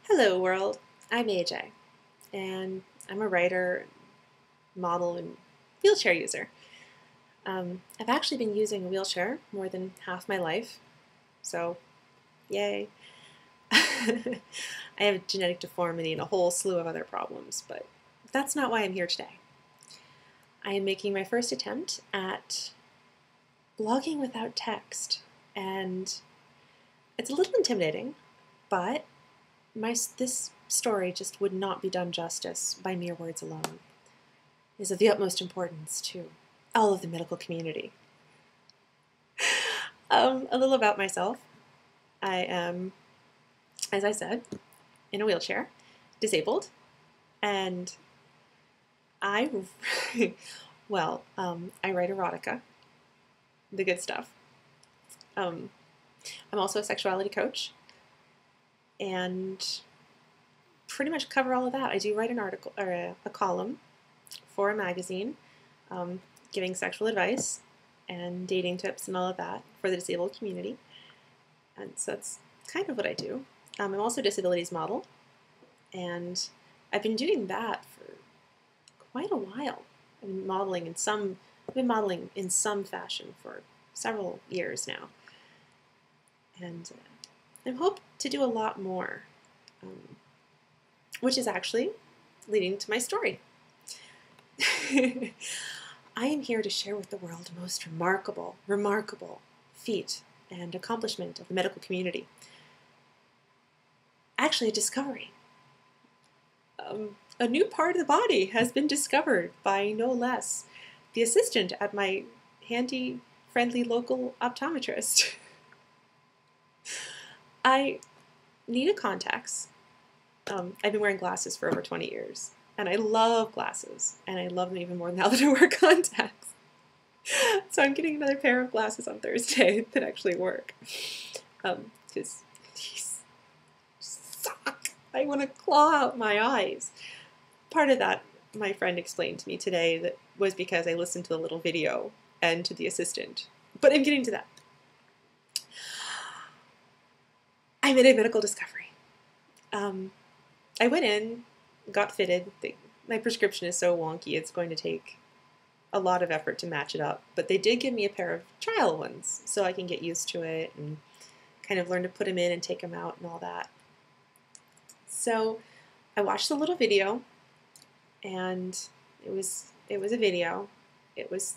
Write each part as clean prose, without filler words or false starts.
Hello world, I'm AJ, and I'm a writer, model, and wheelchair user. I've actually been using a wheelchair more than half my life, so yay. I have genetic deformity and a whole slew of other problems, but that's not why I'm here today. I am making my first attempt at blogging without text, and it's a little intimidating, but this story just would not be done justice by mere words alone. It is of the utmost importance to all of the medical community. A little about myself. I am, as I said, in a wheelchair, disabled, and I, I write erotica, the good stuff. I'm also a sexuality coach, and pretty much cover all of that. I do write an article or a column for a magazine, giving sexual advice and dating tips and all of that for the disabled community. And so that's kind of what I do. I'm also a disabilities model, and I've been doing that for quite a while. I've been modeling in some fashion for several years now, and I hope to do a lot more, which is actually leading to my story. I am here to share with the world the most remarkable feat and accomplishment of the medical community. Actually, a discovery. A new part of the body has been discovered by no less the assistant at my handy, friendly local optometrist. I needed contacts. I've been wearing glasses for over 20 years, and I love glasses, and I love them even more now that I wear contacts. So I'm getting another pair of glasses on Thursday that actually work, because these suck. I want to claw out my eyes. Part of that, my friend explained to me today, that was because I listened to the little video and to the assistant, but I'm getting to that. I made a medical discovery. I went in, got fitted. My prescription is so wonky, it's going to take a lot of effort to match it up. But they did give me a pair of trial ones, so I can get used to it and kind of learn to put them in and take them out and all that. So I watched the little video, and it was a video. It was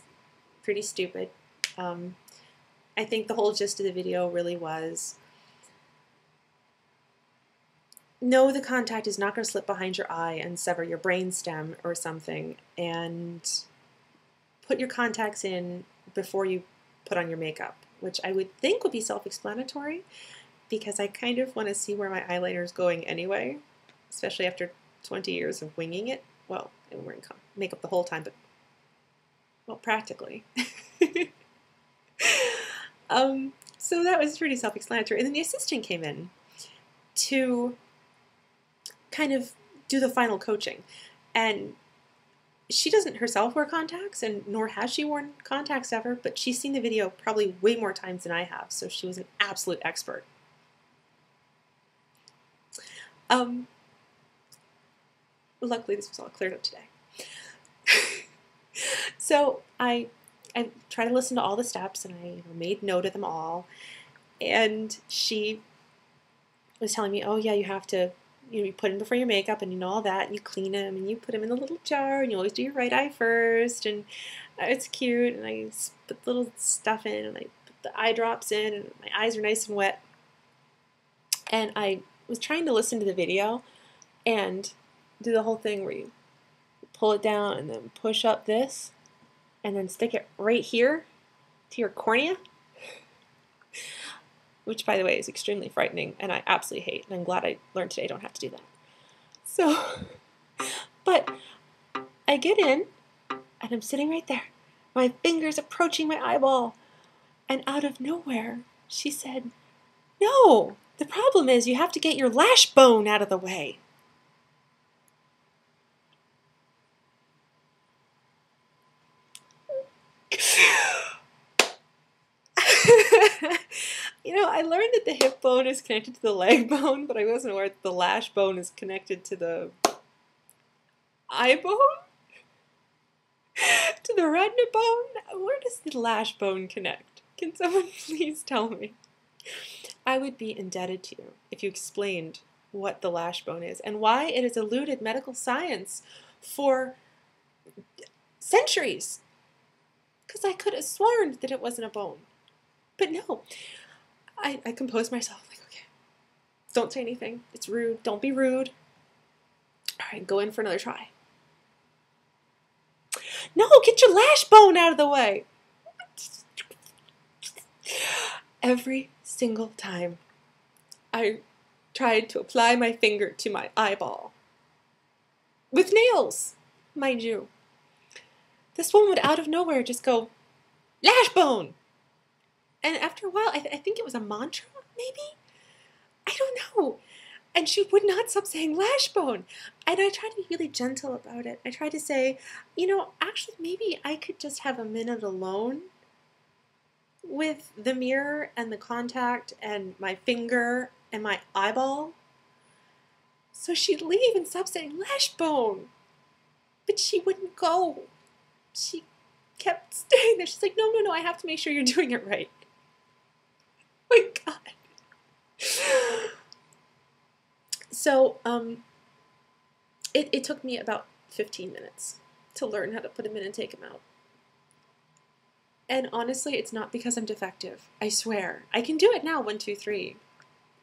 pretty stupid. I think the whole gist of the video really was, no, the contact is not going to slip behind your eye and sever your brainstem or something, and put your contacts in before you put on your makeup, which I would think would be self-explanatory, because I kind of want to see where my eyeliner is going anyway, especially after 20 years of winging it. Well, I've been wearing makeup the whole time, but, well, practically. So that was pretty self-explanatory. And then the assistant came in to kind of do the final coaching, and she doesn't herself wear contacts, and nor has she worn contacts ever, but she's seen the video probably way more times than I have, so she was an absolute expert. Luckily this was all cleared up today. So I tried to listen to all the steps, and I made note of them all, and she was telling me, oh yeah, you have to, you put them before your makeup, and all that, and you clean them, and you put them in a little jar, and you always do your right eye first, and it's cute, and I put the little stuff in, and I put the eye drops in, and my eyes are nice and wet. And I was trying to listen to the video and do the whole thing where you pull it down and then push up this, and then stick it right here to your cornea, which, by the way, is extremely frightening, and I absolutely hate, and I'm glad I learned today I don't have to do that. So, but I get in, and I'm sitting right there, my fingers approaching my eyeball, and out of nowhere, she said, no, the problem is you have to get your lash bone out of the way. I learned that the hip bone is connected to the leg bone, but I wasn't aware that the lash bone is connected to the eye bone? To the retina bone? Where does the lash bone connect? Can someone please tell me? I would be indebted to you if you explained what the lash bone is and why it has eluded medical science for centuries. Because I could have sworn that it wasn't a bone. But no, I composed myself, like, okay, don't say anything. It's rude. Don't be rude. All right, go in for another try. No, get your lash bone out of the way. Every single time I tried to apply my finger to my eyeball, with nails, mind you, this one would out of nowhere just go, lash bone. And after a while, I think it was a mantra, maybe? I don't know. And she would not stop saying lash bone. And I tried to be really gentle about it. I tried to say, actually maybe I could just have a minute alone with the mirror and the contact and my finger and my eyeball. So she'd leave and stop saying lash bone. But she wouldn't go. She kept staying there. She's like, no, I have to make sure you're doing it right. My God. So, it took me about 15 minutes to learn how to put them in and take them out. And honestly, it's not because I'm defective. I swear. I can do it now, 1, 2, 3.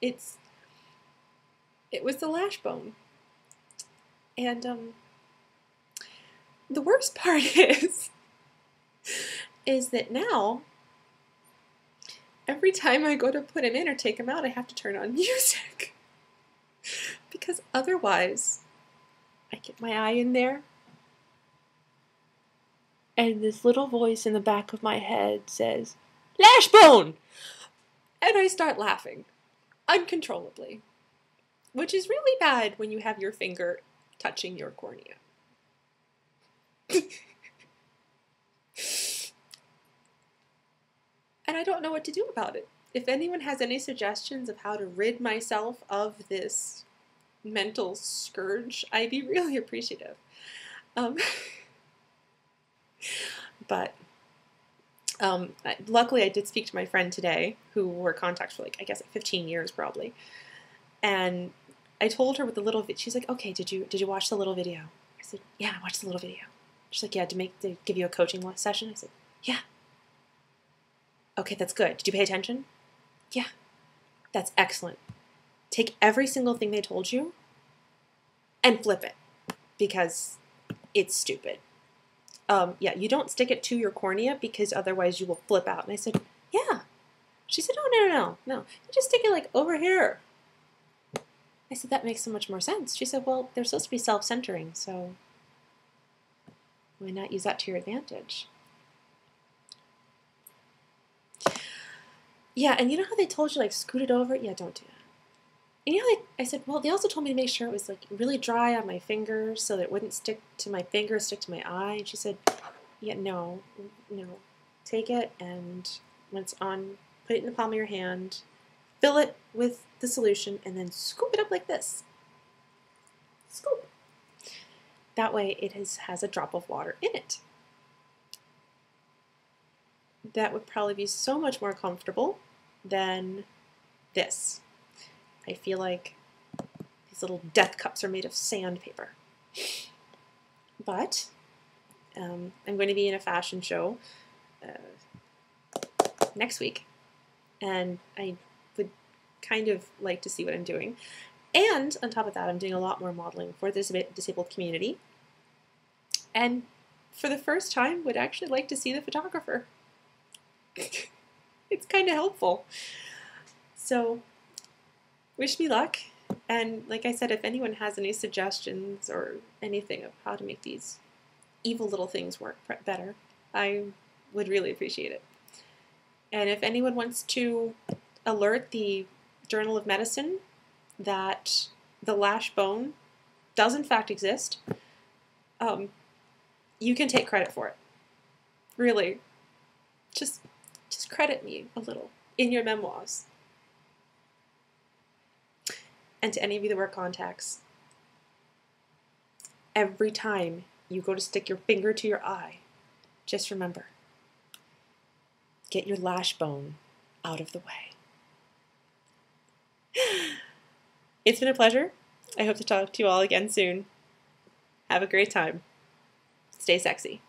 It was the lash bone. And, the worst part is that now, every time I go to put him in or take him out, I have to turn on music. Because otherwise, I get my eye in there, and this little voice in the back of my head says, lash bone! And I start laughing, uncontrollably, which is really bad when you have your finger touching your cornea. And I don't know what to do about it. If anyone has any suggestions of how to rid myself of this mental scourge, I'd be really appreciative. Luckily I did speak to my friend today, who wore contacts for like 15 years probably. And I told her with the little video, she's like, okay, did you watch the little video? I said, yeah, I watched the little video. She's like, yeah, to give you a coaching session? I said, yeah. Okay, that's good. Did you pay attention? Yeah, that's excellent. Take every single thing they told you and flip it, because it's stupid. Yeah, you don't stick it to your cornea because otherwise you will flip out. And I said, yeah. She said, oh, no. You just stick it like over here. I said, that makes so much more sense. She said, well, they're supposed to be self-centering, so why not use that to your advantage? Yeah, and you know how they told you, like, scoot it over? Yeah, don't do that. And I said, well, they also told me to make sure it was, like, really dry on my fingers so that it wouldn't stick to my finger, stick to my eye. And she said, yeah, no. Take it, and when it's on, put it in the palm of your hand, fill it with the solution, and then scoop it up like this. Scoop. That way it has a drop of water in it. That would probably be so much more comfortable than this. I feel like these little death cups are made of sandpaper. But I'm going to be in a fashion show next week, and I would kind of like to see what I'm doing. And on top of that, I'm doing a lot more modeling for the disabled community. And for the first time, would actually like to see the photographer. It's kind of helpful. So, wish me luck. And like I said, if anyone has any suggestions or anything of how to make these evil little things work better, I would really appreciate it. And if anyone wants to alert the Journal of Medicine that the lash bone does in fact exist, you can take credit for it. Really. Just credit me a little in your memoirs. And to any of you that wear contacts, every time you go to stick your finger to your eye, just remember, get your lash bone out of the way. It's been a pleasure. I hope to talk to you all again soon. Have a great time. Stay sexy.